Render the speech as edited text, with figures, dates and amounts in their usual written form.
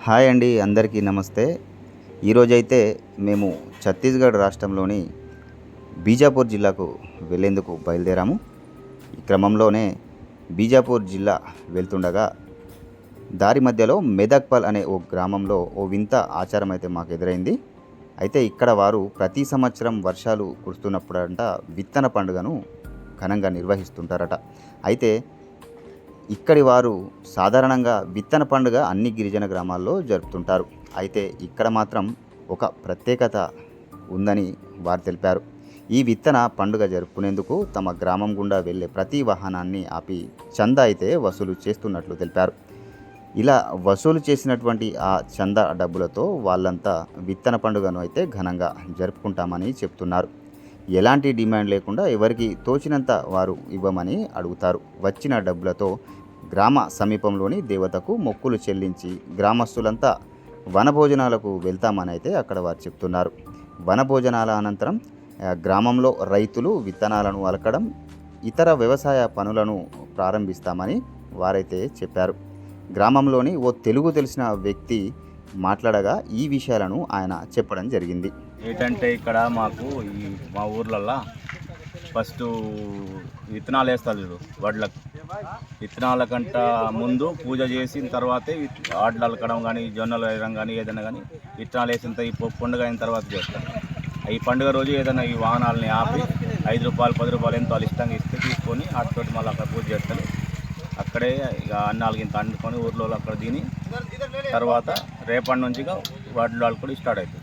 Hi అండి, అందరికీ నమస్తే. ఈరోజైతే మేము ఛత్తీస్గఢ్ రాష్ట్రంలోని బీజాపూర్ జిల్లాకు వెళ్ళేందుకు బయలుదేరాము. ఈ క్రమంలోనే బీజాపూర్ జిల్లా వెళ్తుండగా దారి మధ్యలో మెదక్పల్ అనే ఓ గ్రామంలో ఓ వింత ఆచారం అయితే మాకు ఎదురైంది. అయితే ఇక్కడ వారు ప్రతి సంవత్సరం వర్షాలు కురుస్తున్నప్పుడంట విత్తన పండుగను ఘనంగా నిర్వహిస్తుంటారట. అయితే ఇక్కడి వారు సాధారణంగా విత్తన పండుగ అన్ని గిరిజన గ్రామాల్లో జరుపుతుంటారు. అయితే ఇక్కడ మాత్రం ఒక ప్రత్యేకత ఉందని వారు తెలిపారు. ఈ విత్తన పండుగ జరుపుకునేందుకు తమ గ్రామం గుండా వెళ్ళే ప్రతి వాహనాన్ని ఆపి చందా అయితే వసూలు చేస్తున్నట్లు తెలిపారు. ఇలా వసూలు చేసినటువంటి ఆ చందా డబ్బులతో వాళ్ళంతా విత్తన పండుగను అయితే ఘనంగా జరుపుకుంటామని చెప్తున్నారు. ఎలాంటి డిమాండ్ లేకుండా ఎవరికి తోచినంత వారు ఇవ్వమని అడుగుతారు. వచ్చిన డబ్బులతో గ్రామ సమీపంలోని దేవతకు మొక్కులు చెల్లించి గ్రామస్తులంతా వనభోజనాలకు వెళ్తామని అయితే అక్కడ వారు చెప్తున్నారు. వనభోజనాల అనంతరం గ్రామంలో రైతులు విత్తనాలను అలకడం, ఇతర వ్యవసాయ పనులను ప్రారంభిస్తామని వారైతే చెప్పారు. గ్రామంలోని ఓ తెలుగు తెలిసిన వ్యక్తి మాట్లాడగా ఈ విషయాలను ఆయన చెప్పడం జరిగింది. ఏంటంటే ఇక్కడ మాకు మా ఊర్లల్లో ఫస్ట్ విత్తనాలు వేస్తారు చూడు, వడ్లకు విత్తనాల కంట ముందు పూజ చేసిన తర్వాతే వాడ్లు అలకడం కానీ, జొన్నలు వేయడం కానీ, ఏదైనా కానీ విత్తనాలు వేసిన ఈ పండుగ అయిన తర్వాత చేస్తారు. ఈ పండుగ రోజు ఏదైనా ఈ వాహనాలని ఆపి 5 రూపాయలు 10 రూపాయలు ఎంతో వాళ్ళు ఇష్టంగా ఇస్తే తీసుకొని వాటితోటి మళ్ళీ అక్కడ పూజ చేస్తారు. అక్కడే ఇక అన్నాలకి ఇంత అండుకొని ఊర్లో అక్కడ తిని తర్వాత రేపటి నుంచి వడ్లు అలుకుడు స్టార్ట్ అవుతుంది.